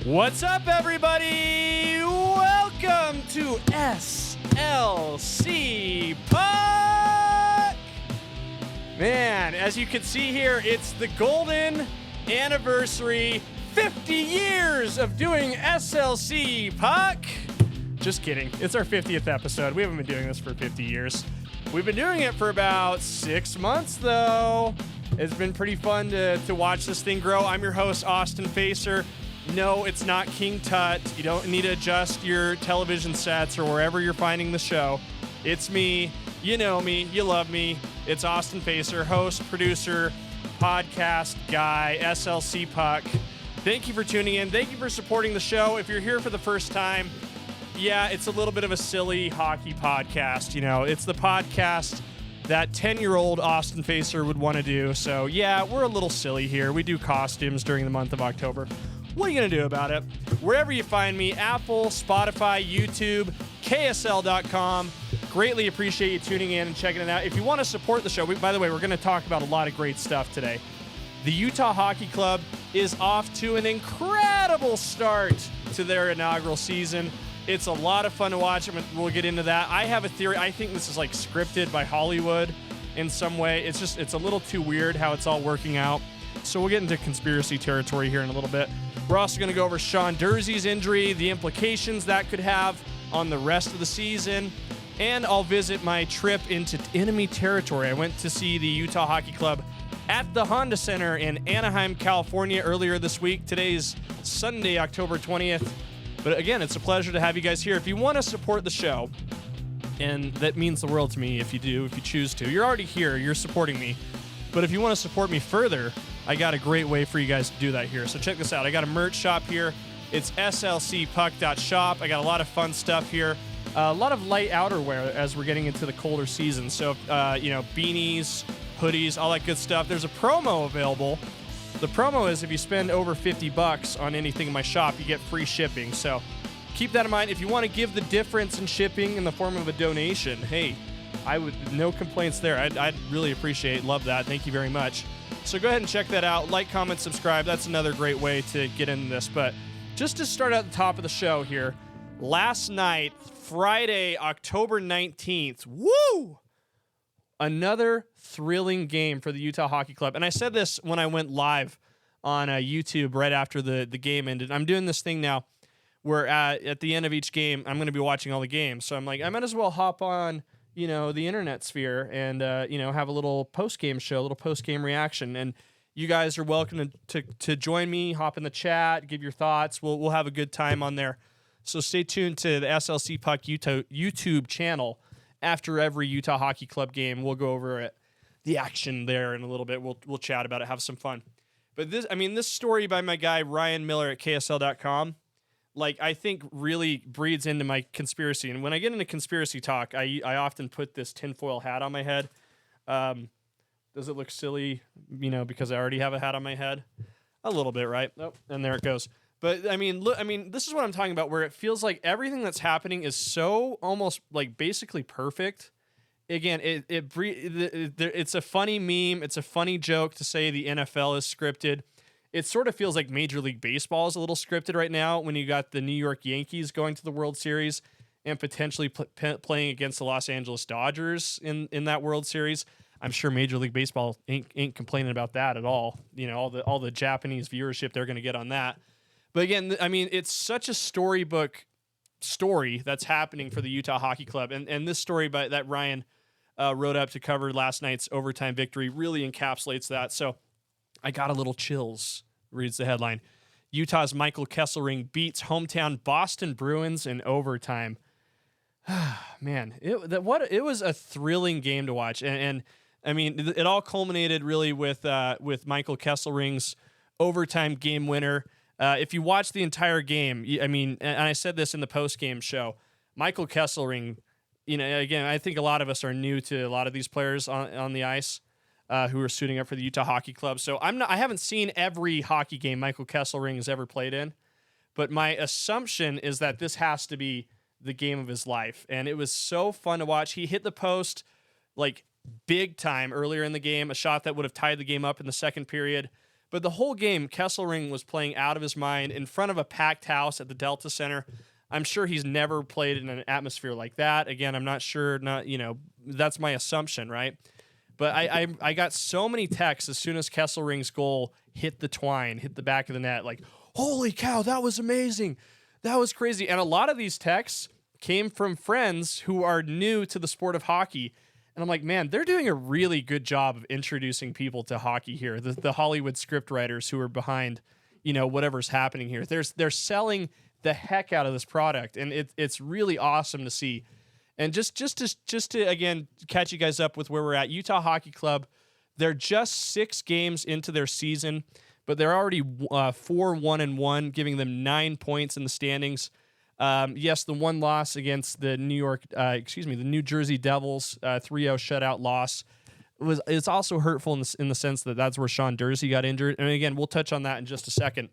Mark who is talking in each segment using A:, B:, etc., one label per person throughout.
A: What's up, everybody? Welcome to SLC Puck! Man, as you can see here, it's the golden anniversary, 50 years of doing SLC Puck. Just kidding. It's our 50th episode. We haven't been doing this for 50 years. We've been doing it for about 6 months, though. It's been pretty fun to watch this thing grow. I'm your host, Austin Facer. No, it's not King Tut. You don't need to adjust your television sets or wherever you're finding the show. It's me. You know me. You love me. It's Austin Facer, host, producer, podcast guy, SLC Puck. Thank you for tuning in. Thank you for supporting the show. If you're here for the first time, yeah, it's a little bit of a silly hockey podcast. You know, it's the podcast that 10-year-old Austin Facer would want to do. So, yeah, we're a little silly here. We do costumes during the month of October. What are you going to do about it? Wherever you find me, Apple, Spotify, YouTube, KSL.com. Greatly appreciate you tuning in and checking it out. If you want to support the show, by the way, we're going to talk about a lot of great stuff today. The Utah Hockey Club is off to an incredible start to their inaugural season. It's a lot of fun to watch, and we'll get into that. I have a theory. I think this is like scripted by Hollywood in some way. It's a little too weird how it's all working out. So we'll get into conspiracy territory here in a little bit. We're also going to go over Sean Durzi's injury, the implications that could have on the rest of the season, and I'll visit my trip into enemy territory. I went to see the Utah Hockey Club at the Honda Center in Anaheim, California earlier this week. Today's Sunday, October 20th. But again, it's a pleasure to have you guys here. If you want to support the show, and that means the world to me if you choose to. You're already here. You're supporting me. But if you want to support me further, I got a great way for you guys to do that here. So check this out. I got a merch shop here. It's slcpuck.shop. I got a lot of fun stuff here. A lot of light outerwear as we're getting into the colder season. So, beanies, hoodies, all that good stuff. There's a promo available. The promo is if you spend over $50 on anything in my shop, you get free shipping. So keep that in mind. If you want to give the difference in shipping in the form of a donation, hey, no complaints there. I'd really love that. Thank you very much. So go ahead and check that out. Like, comment, subscribe. That's another great way to get into this. But just to start at the top of the show here, last night, Friday, October 19th, woo! Another thrilling game for the Utah Hockey Club. And I said this when I went live on YouTube right after the game ended. I'm doing this thing now where at the end of each game, I'm going to be watching all the games. So I'm like, I might as well hop on the internet sphere and, have a little post-game show, a little post-game reaction. And you guys are welcome to join me, hop in the chat, give your thoughts. We'll have a good time on there. So stay tuned to the SLC Puck YouTube channel. After every Utah Hockey Club game, we'll go over it, the action there in a little bit. We'll chat about it, have some fun. But this story by my guy, Ryan Miller at KSL.com, I think really breeds into my conspiracy. And when I get into conspiracy talk, I often put this tinfoil hat on my head. Does it look silly, because I already have a hat on my head? A little bit, right? Oh, and there it goes. But, this is what I'm talking about, where it feels like everything that's happening is so almost, basically perfect. Again, it's a funny meme. It's a funny joke to say the NFL is scripted. It sort of feels like Major League Baseball is a little scripted right now when you got the New York Yankees going to the World Series and potentially playing against the Los Angeles Dodgers in that World Series. I'm sure Major League Baseball ain't complaining about that at all. All the Japanese viewership they're going to get on that. But again, it's such a storybook story that's happening for the Utah Hockey Club. And this story that Ryan wrote up to cover last night's overtime victory really encapsulates that. So I got a little chills, reads the headline. Utah's Michael Kesselring beats hometown Boston Bruins in overtime. Man, it was a thrilling game to watch. And it all culminated really with Michael Kesselring's overtime game winner. If you watch the entire game, and I said this in the post-game show, Michael Kesselring, again, I think a lot of us are new to a lot of these players on the ice who are suiting up for the Utah Hockey Club. So I haven't seen every hockey game Michael Kesselring has ever played in, but my assumption is that this has to be the game of his life. And it was so fun to watch. He hit the post big time earlier in the game, a shot that would have tied the game up in the second period. But the whole game, Kesselring was playing out of his mind in front of a packed house at the Delta Center. I'm sure he's never played in an atmosphere like that. Again, I'm not sure. That's my assumption, right? But I got so many texts as soon as Kesselring's goal hit the twine, hit the back of the net, like, holy cow, that was amazing. That was crazy. And a lot of these texts came from friends who are new to the sport of hockey. And I'm like, man, they're doing a really good job of introducing people to hockey here. The Hollywood scriptwriters who are behind, whatever's happening here. They're selling the heck out of this product, and it's really awesome to see. And just to again catch you guys up with where we're at, Utah Hockey Club, they're just 6 games into their season, but they're already 4-1-1, giving them 9 points in the standings. Yes, the one loss against the New Jersey Devils, 3-0 shutout loss, it's also hurtful in the sense that that's where Sean Durzi got injured. And again, we'll touch on that in just a second.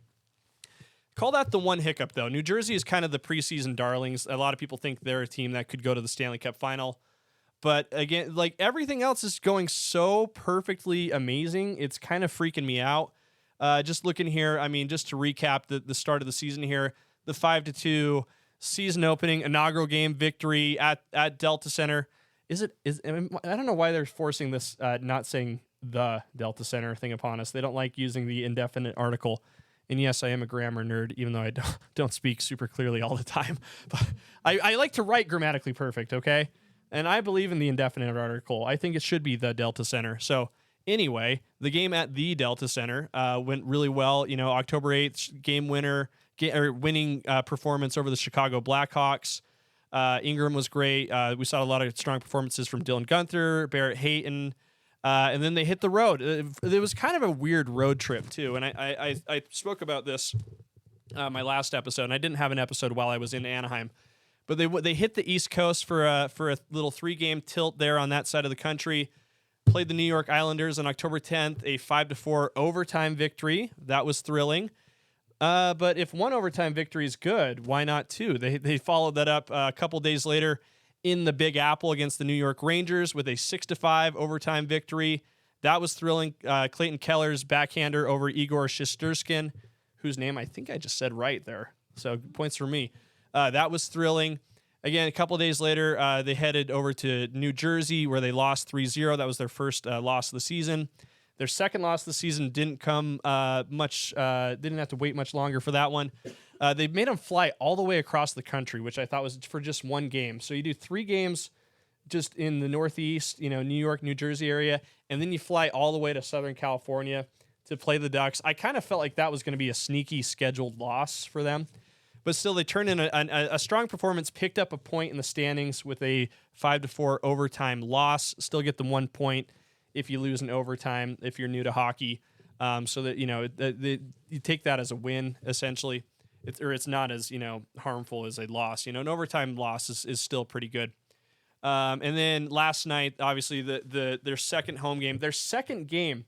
A: Call that the one hiccup, though. New Jersey is kind of the preseason darlings. A lot of people think they're a team that could go to the Stanley Cup final. But again, like everything else is going so perfectly amazing, it's kind of freaking me out. Just looking here, just to recap the start of the season here, the 5-2 season opening inaugural game victory at Delta Center. I don't know why they're forcing this not saying the Delta Center thing upon us. They don't like using the indefinite article. And yes, I am a grammar nerd, even though I don't speak super clearly all the time. But I like to write grammatically perfect, okay? And I believe in the indefinite article. I think it should be the Delta Center. So anyway, the game at the Delta Center went really well. October 8th, game winner, winning performance over the Chicago Blackhawks. Ingram was great. We saw a lot of strong performances from Dylan Guenther, Barrett Hayton. And then they hit the road. It was kind of a weird road trip, too. And I spoke about this my last episode, and I didn't have an episode while I was in Anaheim. But they hit the East Coast for a little 3-game tilt there on that side of the country. Played the New York Islanders on October 10th, a 5-4 overtime victory. That was thrilling. But if one overtime victory is good, why not 2? They followed that up a couple days later in the Big Apple against the New York Rangers with a 6-5 overtime victory. That was thrilling. Clayton Keller's backhander over Igor Shesterkin, whose name I think I just said right there. So points for me. That was thrilling. Again, a couple days later, they headed over to New Jersey where they lost 3-0. That was their first loss of the season. Their second loss of the season didn't come didn't have to wait much longer for that one. They made them fly all the way across the country, which I thought was for just one game. So you do 3 games just in the Northeast, New York, New Jersey area, and then you fly all the way to Southern California to play the Ducks. I kind of felt like that was going to be a sneaky scheduled loss for them. But still, they turned in a strong performance, picked up a point in the standings with a 5-4 overtime loss. Still get the 1 point if you lose in overtime, if you're new to hockey. So that, you take that as a win, essentially. It's not as, harmful as a loss. An overtime loss is still pretty good. And then last night, obviously, their second home game, their second game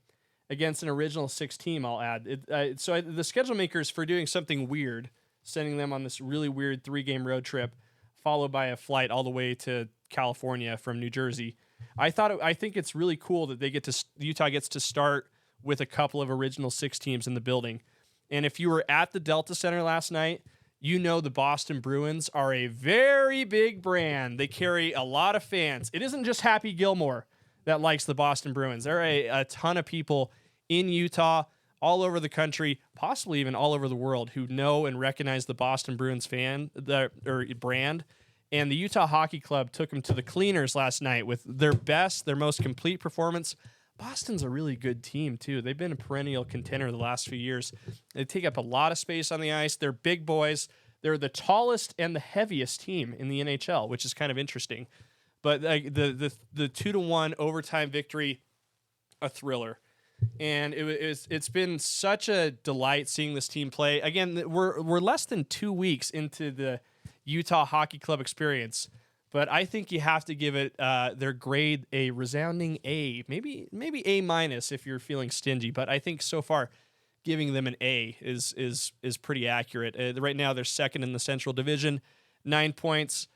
A: against an original 6 team, I'll add. So the schedule makers, for doing something weird, sending them on this really weird 3-game road trip, followed by a flight all the way to California from New Jersey. I think it's really cool that Utah gets to start with a couple of original 6 teams in the building. And if you were at the Delta Center last night, the Boston Bruins are a very big brand. They carry a lot of fans. It isn't just Happy Gilmore that likes the Boston Bruins. There are a ton of people in Utah, all over the country, possibly even all over the world, who know and recognize the Boston Bruins brand. And the Utah Hockey Club took them to the cleaners last night with their most complete performance. Boston's a really good team, too. They've been a perennial contender the last few years. They take up a lot of space on the ice. They're big boys. They're the tallest and the heaviest team in the NHL, which is kind of interesting. But the 2-1 overtime victory, a thriller. And it's been such a delight seeing this team play. Again, we're less than 2 weeks into the Utah Hockey Club experience, but I think you have to give it their grade a resounding A, maybe A- if you're feeling stingy. But I think so far, giving them an A is pretty accurate. Right now, they're second in the Central Division, 9 points.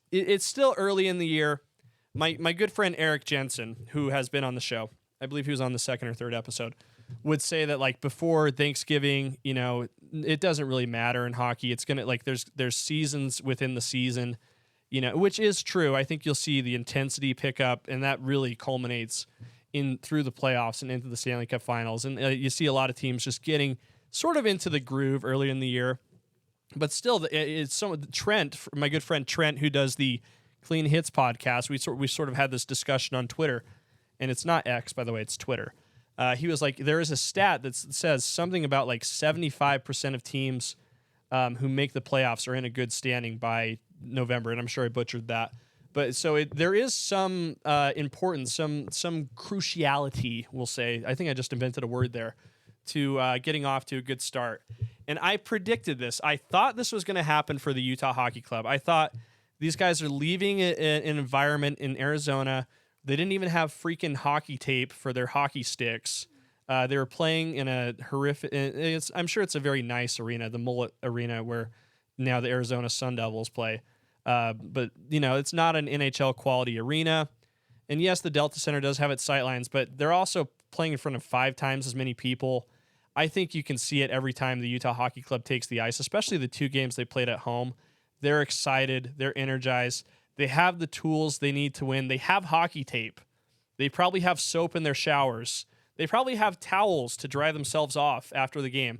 A: It's still early in the year. My good friend Eric Jensen, who has been on the show, I believe he was on the second or third episode, would say that like before Thanksgiving, it doesn't really matter in hockey. It's gonna like there's seasons within the season, which is true. I think you'll see the intensity pick up, and that really culminates through the playoffs and into the Stanley Cup Finals. And you see a lot of teams just getting sort of into the groove early in the year. But still, it's Trent, my good friend Trent, who does the Clean Hits podcast. We sort of had this discussion on Twitter, and it's not X, by the way, it's Twitter. He was like, there is a stat that says something about like 75% of teams who make the playoffs are in a good standing by November, and I'm sure I butchered that. But so there is some importance, some cruciality, we'll say. I think I just invented a word there, to getting off to a good start. And I predicted this. I thought this was going to happen for the Utah Hockey Club. I thought these guys are leaving an environment in Arizona. They didn't even have freaking hockey tape for their hockey sticks. They were playing in a horrific... I'm sure it's a very nice arena, the Mullet Arena, where now the Arizona Sun Devils play. But, it's not an NHL quality arena. And yes, the Delta Center does have its sightlines, but they're also playing in front of 5 times as many people. I think you can see it every time the Utah Hockey Club takes the ice, especially the 2 games they played at home. They're excited. They're energized. They have the tools they need to win. They have hockey tape. They probably have soap in their showers. They probably have towels to dry themselves off after the game.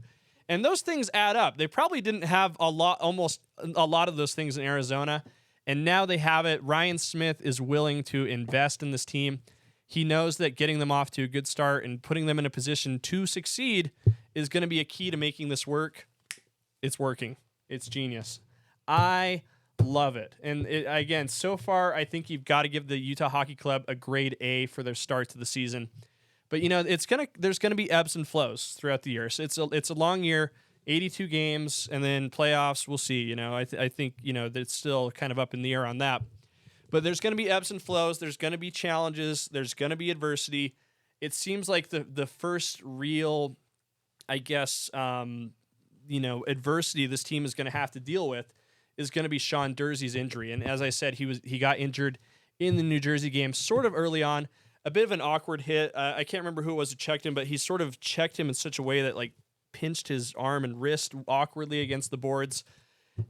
A: And those things add up. They probably didn't have almost a lot of those things in Arizona, and now they have it. Ryan Smith is willing to invest in this team. He knows that getting them off to a good start and putting them in a position to succeed is going to be a key to making this work. It's working. It's genius. I love it. And again, so far, I think you've got to give the Utah Hockey Club a grade A for their start to the season. But there's gonna be ebbs and flows throughout the year. So it's a long year, 82 games, and then playoffs. We'll see. I think it's still kind of up in the air on that. But there's going to be ebbs and flows. There's going to be challenges. There's going to be adversity. It seems like the first real, I guess, adversity this team is going to have to deal with is going to be Sean Durzi's injury. And as I said, he got injured in the New Jersey game sort of early on. A bit of an awkward hit. I can't remember who it was who checked him, but he sort of checked him in such a way that like pinched his arm and wrist awkwardly against the boards.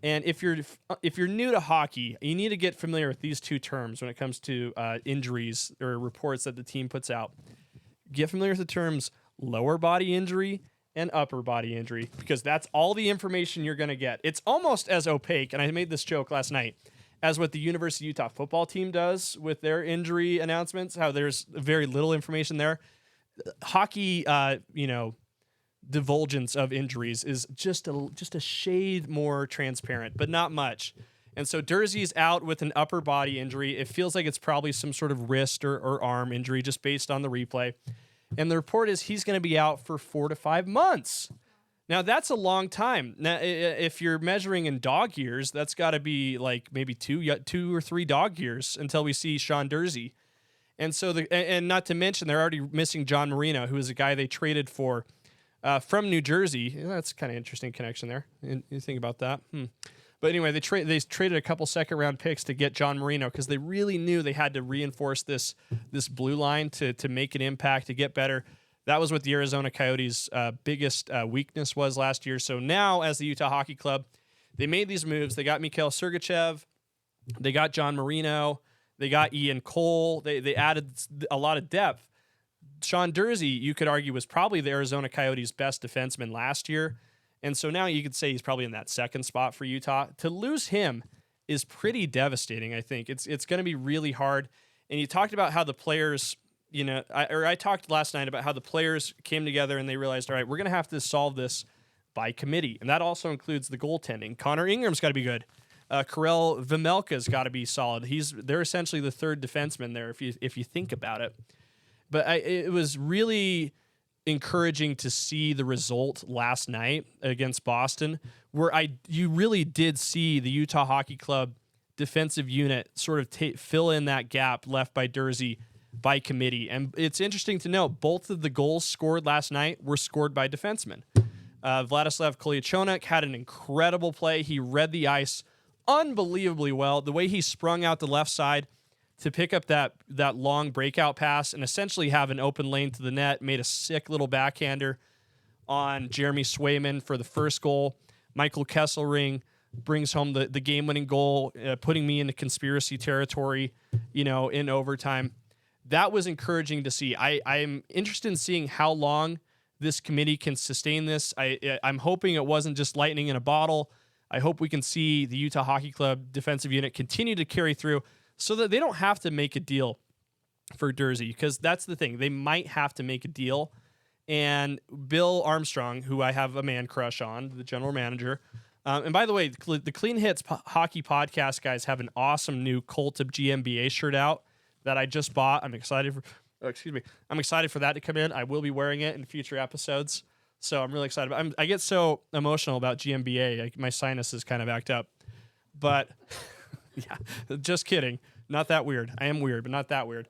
A: And if you're new to hockey, you need to get familiar with these 2 terms when it comes to injuries or reports that the team puts out. Get familiar with the terms lower body injury and upper body injury, because that's all the information you're going to get. It's almost as opaque, and I made this joke last night, as what the University of Utah football team does with their injury announcements, how there's very little information there. Hockey, divulgence of injuries is just a shade more transparent, but not much. And so Durzi's out with an upper body injury. It feels like it's probably some sort of wrist or arm injury just based on the replay. And the report is he's going to be out for 4 to 5 months. Now, that's a long time. Now, if you're measuring in dog years, that's got to be like maybe 2 or 3 dog years until we see Sean Durzi. And so, and not to mention, they're already missing John Marino, who is a guy they traded for from New Jersey. That's kind of interesting connection there. You think about that. But anyway, they traded a couple second-round picks to get John Marino because they really knew they had to reinforce this blue line to make an impact, to get better. That was what the Arizona Coyotes' biggest weakness was last year. So now, as the Utah Hockey Club, they made these moves. They got Mikhail Sergachev. They got John Marino. They got Ian Cole. They added a lot of depth. Sean Durzi, you could argue, was probably the Arizona Coyotes' best defenseman last year. And so now you could say he's probably in that second spot for Utah. To lose him is pretty devastating, I think. It's going to be really hard. And you talked about how the players, I talked last night about how the players came together and they realized, all right, we're going to have to solve this by committee. And that also includes the goaltending. Connor Ingram's got to be good. Karel Vejmelka's got to be solid. They're essentially the third defenseman there if you think about it. But it was really encouraging to see the result last night against Boston, where you really did see the Utah Hockey Club defensive unit sort of fill in that gap left by Durzi by committee. And it's interesting to note, both of the goals scored last night were scored by defensemen. Vladislav Kolyachonok had an incredible play. He read the ice unbelievably well. The way he sprung out the left side to pick up that long breakout pass and essentially have an open lane to the net, made a sick little backhander on Jeremy Swayman for the first goal. Michael Kesselring brings home the game-winning goal, putting me into conspiracy territory, in overtime. That was encouraging to see. I'm interested in seeing how long this committee can sustain this. I'm hoping it wasn't just lightning in a bottle. I hope we can see the Utah Hockey Club defensive unit continue to carry through so that they don't have to make a deal for Durzi, because that's the thing. They might have to make a deal. And Bill Armstrong, who I have a man crush on, the general manager. And by the way, the Clean Hits Hockey Podcast guys have an awesome new Cult of GMBA shirt out that I just bought. I'm excited for that to come in. I will be wearing it in future episodes. So I'm really excited. I get so emotional about GMBA. My sinuses kind of act up. But yeah, just kidding. Not that weird. I am weird, but not that weird.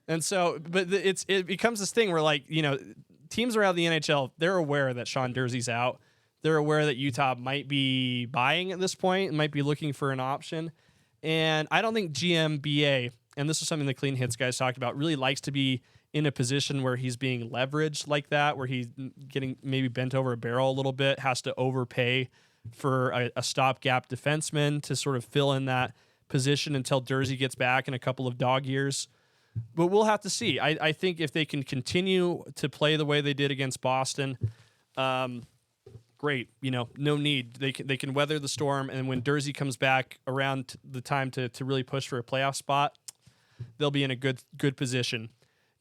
A: And so, but it becomes this thing where, teams around the NHL, they're aware that Sean Durzi's out. They're aware that Utah might be buying at this point and might be looking for an option. And I don't think GMBA, and this is something the Clean Hits guys talked about, really likes to be in a position where he's being leveraged like that, where he's getting maybe bent over a barrel a little bit, has to overpay for a stopgap defenseman to sort of fill in that position until Durzi gets back in a couple of dog years. But we'll have to see. I think if they can continue to play the way they did against Boston, great. No need. They can weather the storm, and when Durzi comes back around the time to really push for a playoff spot, they'll be in a good position.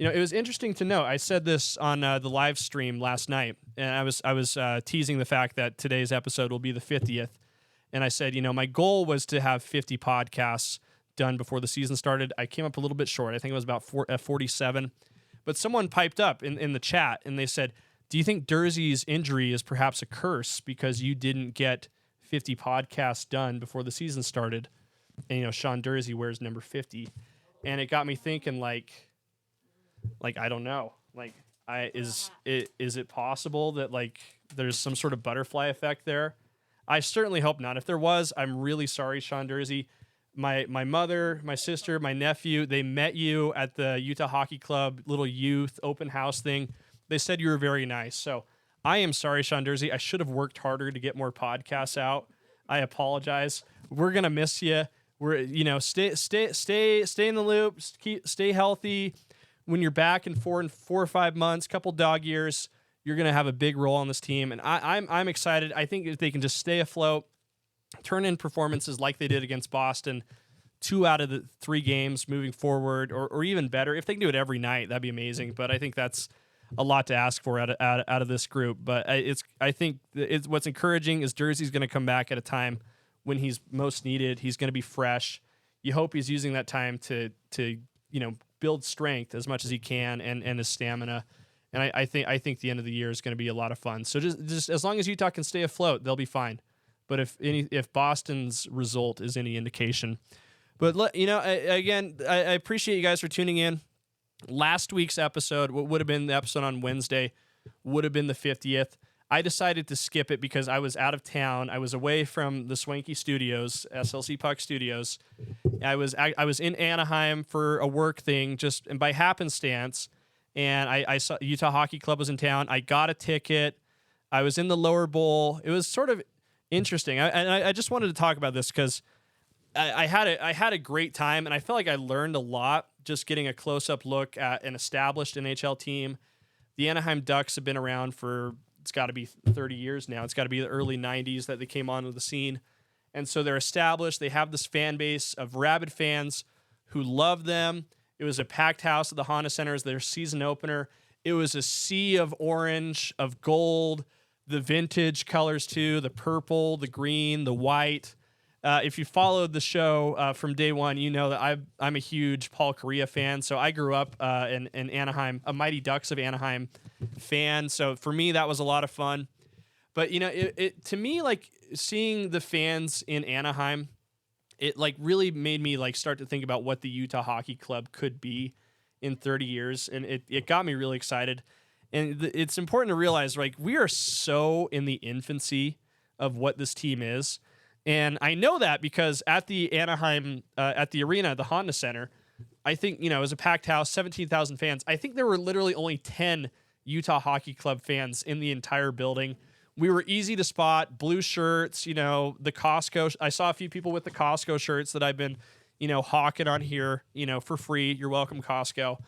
A: It was interesting to note. I said this on the live stream last night, and I was teasing the fact that today's episode will be the 50th, and I said, my goal was to have 50 podcasts done before the season started. I came up a little bit short. I think it was about 47. But someone piped up in the chat, and they said, do you think Durzi's injury is perhaps a curse because you didn't get 50 podcasts done before the season started? And, Sean Durzi wears number 50. And it got me thinking, I don't know. Is it possible that, there's some sort of butterfly effect there? I certainly hope not. If there was, I'm really sorry, Sean Durzi. My mother, my sister, my nephew, they met you at the Utah Hockey Club little youth open house thing. They said you were very nice. So I am sorry, Sean Durzi. I should have worked harder to get more podcasts out. I apologize. We're going to miss you. We're, stay in the loop, stay healthy. When you're back in 4 or 5 months, couple dog years, you're going to have a big role on this team. And I'm excited. I think if they can just stay afloat, turn in performances like they did against Boston, 2 out of the 3 games moving forward, or even better. If they can do it every night, that'd be amazing. But I think that's a lot to ask for out of this group. But I think what's encouraging is Durzi's going to come back at a time when he's most needed. He's going to be fresh. You hope he's using that time to build strength as much as he can and his stamina. And I think the end of the year is going to be a lot of fun. So just as long as Utah can stay afloat, they'll be fine. But if Boston's result is any indication, but I appreciate you guys for tuning in. Last week's episode, what would have been the episode on Wednesday, would have been the 50th. I decided to skip it because I was out of town. I was away from the Swanky Studios, SLC Puck Studios. I was in Anaheim for a work thing, and by happenstance, and I saw Utah Hockey Club was in town. I got a ticket. I was in the lower bowl. It was sort of interesting. I just wanted to talk about this because I had a great time, and I felt like I learned a lot just getting a close-up look at an established NHL team. The Anaheim Ducks have been around for, it's got to be 30 years now. It's got to be the early 90s that they came onto the scene. And so they're established. They have this fan base of rabid fans who love them. It was a packed house at the Honda Center as their season opener. It was a sea of orange, of gold, the vintage colors too, the purple, the green, the white. If you followed the show from day one, you know that I'm a huge Paul Kariya fan. So I grew up in Anaheim, a Mighty Ducks of Anaheim fan. So for me, that was a lot of fun. But to me, seeing the fans in Anaheim, it really made me start to think about what the Utah Hockey Club could be in 30 years, and it got me really excited. And it's important to realize we are so in the infancy of what this team is. And I know that because at the Anaheim, at the arena, the Honda Center, I think, it was a packed house, 17,000 fans. I think there were literally only 10 Utah Hockey Club fans in the entire building. We were easy to spot, blue shirts, the Costco. I saw a few people with the Costco shirts that I've been, hawking on here, for free. You're welcome, Costco.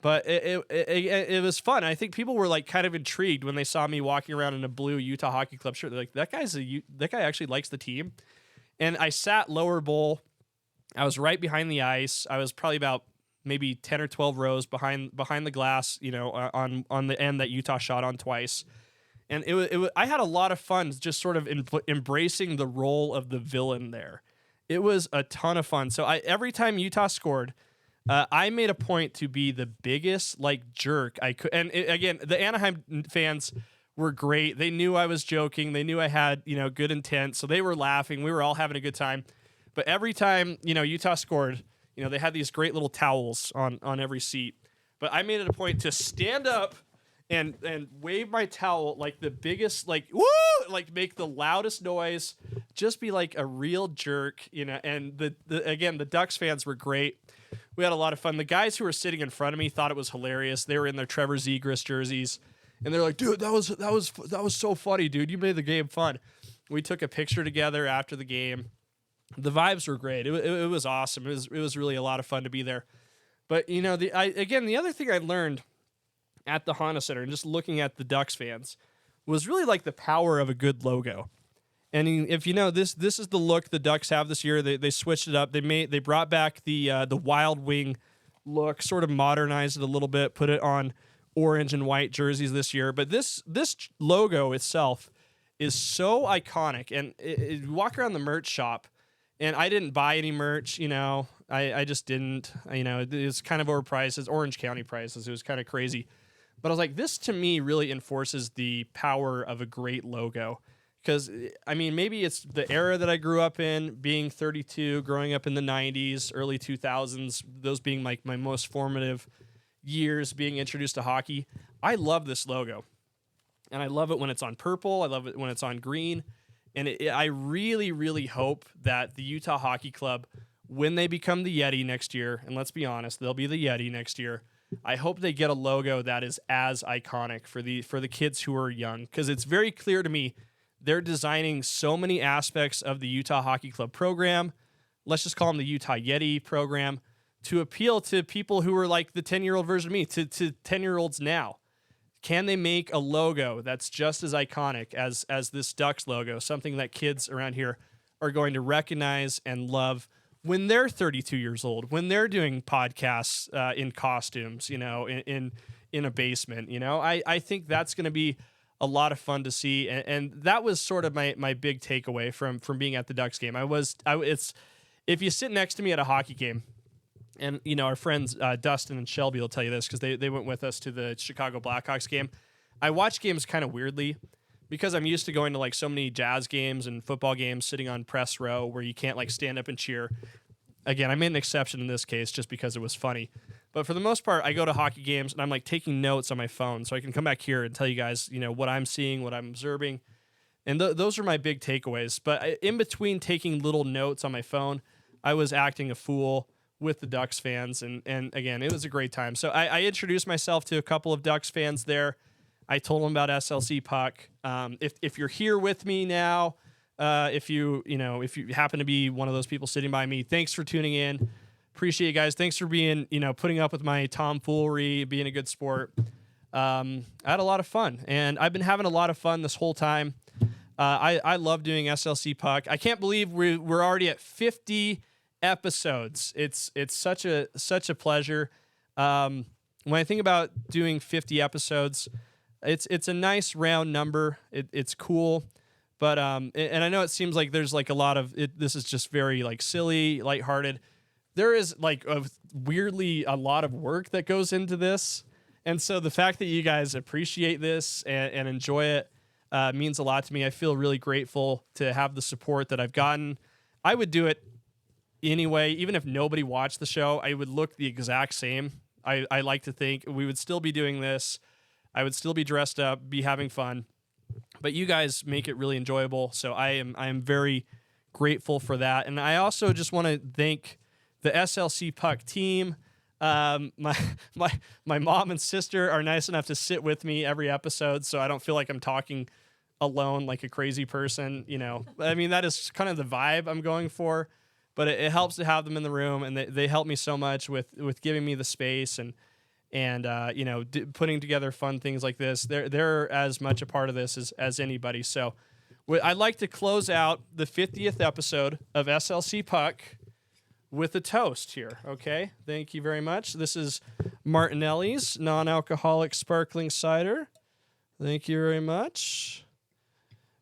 A: But it was fun. I think people were like kind of intrigued when they saw me walking around in a blue Utah Hockey Club shirt. They're like, that guy actually likes the team. And I sat lower bowl. I was right behind the ice. I was probably about maybe 10 or 12 rows behind the glass, on the end that Utah shot on twice. And it was I had a lot of fun just sort of embracing the role of the villain there. It was a ton of fun. So every time Utah scored, I made a point to be the biggest jerk I could. And again, the Anaheim fans were great. They knew I was joking. They knew I had, good intent. So they were laughing. We were all having a good time. But every time, Utah scored, they had these great little towels on every seat. But I made it a point to stand up and wave my towel like the biggest, woo, make the loudest noise, just be like a real jerk, and the Ducks fans were great. We had a lot of fun. The guys who were sitting in front of me thought it was hilarious. They were in their Trevor Zegras jerseys, and they're like, dude, that was so funny, dude. You made the game fun. We took a picture together after the game. The vibes were great. It was awesome. It was really a lot of fun to be there. But the other thing I learned at the Honda Center and just looking at the Ducks fans was really like the power of a good logo. And if this is the look the Ducks have this year. They switched it up. They brought back the Wild Wing look, sort of modernized it a little bit, put it on orange and white jerseys this year. But this logo itself is so iconic. And you walk around the merch shop, and I didn't buy any merch. I just didn't. It was kind of overpriced. It's Orange County prices. It was kind of crazy. But I was like, this to me really enforces the power of a great logo. Because, maybe it's the era that I grew up in, being 32, growing up in the 90s, early 2000s, those being my most formative years being introduced to hockey. I love this logo. And I love it when it's on purple. I love it when it's on green. And I really, really hope that the Utah Hockey Club, when they become the Yeti next year, and let's be honest, they'll be the Yeti next year, I hope they get a logo that is as iconic for the kids who are young. Because it's very clear to me they're designing so many aspects of the Utah Hockey Club program, let's just call them the Utah Yeti program, to appeal to people who are like the 10-year-old version of me, to 10-year-olds now. Can they make a logo that's just as iconic as this Ducks logo, something that kids around here are going to recognize and love when they're 32 years old, when they're doing podcasts in costumes, in a basement? I think that's going to be a lot of fun to see, and that was sort of my big takeaway from being at the Ducks game. It's if you sit next to me at a hockey game, and our friends Dustin and Shelby will tell you this because they went with us to the Chicago Blackhawks game. I watch games kind of weirdly because I'm used to going to so many Jazz games and football games, sitting on press row where you can't stand up and cheer. Again, I made an exception in this case just because it was funny. But for the most part, I go to hockey games and I'm taking notes on my phone so I can come back here and tell you guys, what I'm seeing, what I'm observing. And those are my big takeaways. But in between taking little notes on my phone, I was acting a fool with the Ducks fans. And again, it was a great time. So I introduced myself to a couple of Ducks fans there. I told them about SLC Puck. If you're here with me now, if you happen to be one of those people sitting by me, thanks for tuning in. Appreciate you guys. Thanks for being, putting up with my tomfoolery, being a good sport. I had a lot of fun, and I've been having a lot of fun this whole time. I love doing SLC Puck. I can't believe we're already at 50 episodes. It's such a pleasure. When I think about doing 50 episodes, it's a nice round number. It's cool. But and I know it seems like there's a lot of it. This is just very silly, lighthearted. There is weirdly a lot of work that goes into this, and so the fact that you guys appreciate this and enjoy it means a lot to me. I feel really grateful to have the support that I've gotten. I would do it anyway, even if nobody watched the show. I would look the exact same. I like to think we would still be doing this. I would still be dressed up, be having fun. But you guys make it really enjoyable, so I am very grateful for that. And I also just want to thank the SLC Puck team. My mom and sister are nice enough to sit with me every episode, so I don't feel like I'm talking alone like a crazy person. You know, I mean, that is kind of the vibe I'm going for. But it helps to have them in the room, and they help me so much with giving me the space and you know, putting together fun things like this. They're as much a part of this as anybody. So I'd like to close out the 50th episode of SLC Puck with a toast here. Okay, thank you very much. This is Martinelli's non-alcoholic sparkling cider. Thank you very much.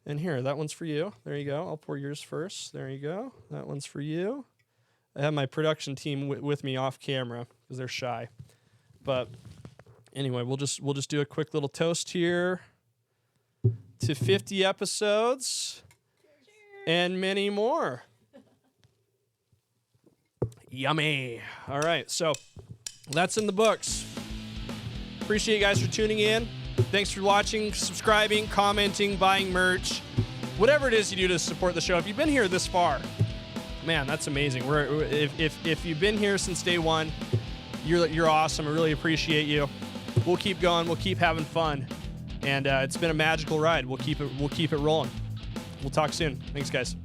A: And here, that one's for you. There you go. I'll pour yours first. There you go. That one's for you. I have my production team with me off camera because they're shy. But anyway, we'll just do a quick little toast here to 50 episodes and many more. Yummy. All right, so that's in the books. Appreciate you guys for tuning in. Thanks for watching, subscribing, commenting, buying merch, whatever it is you do to support the show. If you've been here this far, man, that's amazing. If you've been here since day one, you're awesome. I really appreciate you. We'll keep going. We'll keep having fun, and it's been a magical ride. We'll keep it rolling. We'll talk soon. Thanks, guys.